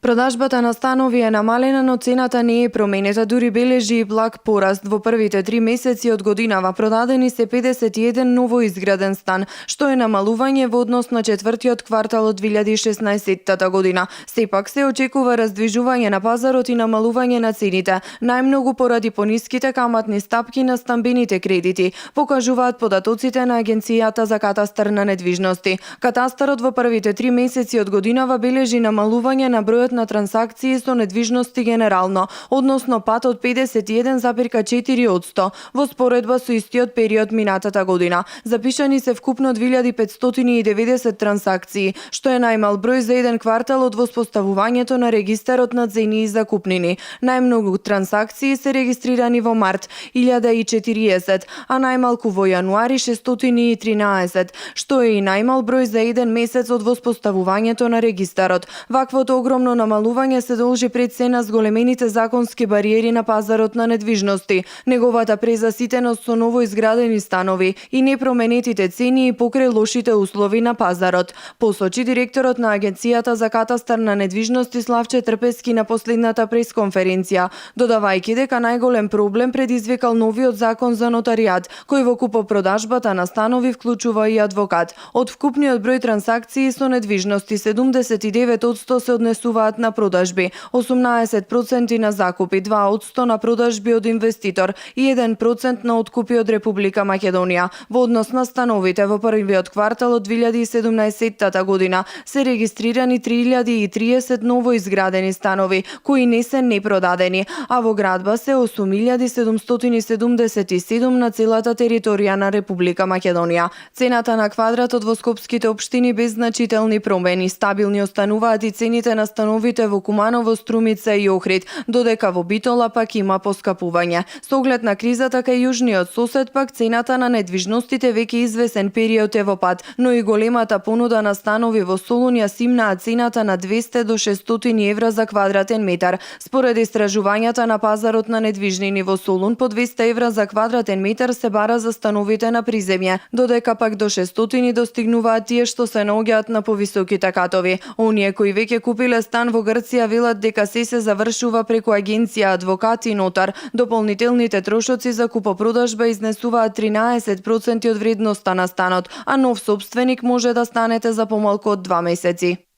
Продажбата на станови е намалена, но цената не е променета, дури бележи и благ пораст. Во првите 3 месеци од годинава продадени се 51 ново изграден стан, што е намалување во однос на четвртиот квартал од 2016 година. Сепак се очекува раздвижување на пазарот и намалување на цените, најмногу поради пониските каматни стапки на стамбените кредити, покажуваат податоците на Агенцијата за катастар на недвижности. Катастарот во првите 3 месеци од годинава бележи намалување на бројот на трансакции со недвижности генерално, односно пат од 51,4% во споредба со истиот период минатата година. Запишани се вкупно 2590 трансакции, што е најмал број за еден квартал од воспоставувањето на регистарот на цени и закупнини. Најмногу трансакции се регистрирани во март 1040, а најмалку во јануари 613, што е и најмал број за еден месец од воспоставувањето на регистарот. Ваквото огромно намалување се должи пред се на зголемените законски бариери на пазарот на недвижности, неговата презаситеност со ново изградени станови и непроменетите цени и покрај лошите услови на пазарот, посочи директорот на Агенцијата за катастар на недвижности Славче Трпески на последната пресконференција, додавајќи дека најголем проблем предизвикал новиот закон за нотаријат, кој во купопродажбата на станови вклучува и адвокат. Од вкупниот број трансакции со недвижности 79% се однесуваат на продажби, 18% на закупи, 2% на продажби од инвеститор и 1% на откупи од Република Македонија. Во однос на становите во првиот квартал од 2017 година се регистрирани 3030 ново изградени станови кои не се непродадени, а во градба се 8777 на целата територија на Република Македонија. Цената на квадратот во скопските општини без значителни промени, стабилни остануваат и цените на становите во Куманово, Струмица и Охрид, додека во Битола пак има поскапување. Со оглед на кризата кај јужниот сосед пак цената на недвижностите веќе извесен период е во пад, но и големата понуда на станови во Солун ја симнаа цената на 200 до 600 евра за квадратен метар. Според истражувањата на пазарот на недвижнини во Солун, по 200 евра за квадратен метар се бара за становите на приземје, додека пак до 600 достигнуваат тие што се наоѓаат на повисоките катови. Оние кои веќе купиле стан во Грција велат дека се завршува преку агенција, адвокат и нотар. Дополнителните трошоци за купопродажба изнесуваат 13% од вредноста на станот, а нов собственик може да станете за помалку од 2 месеци.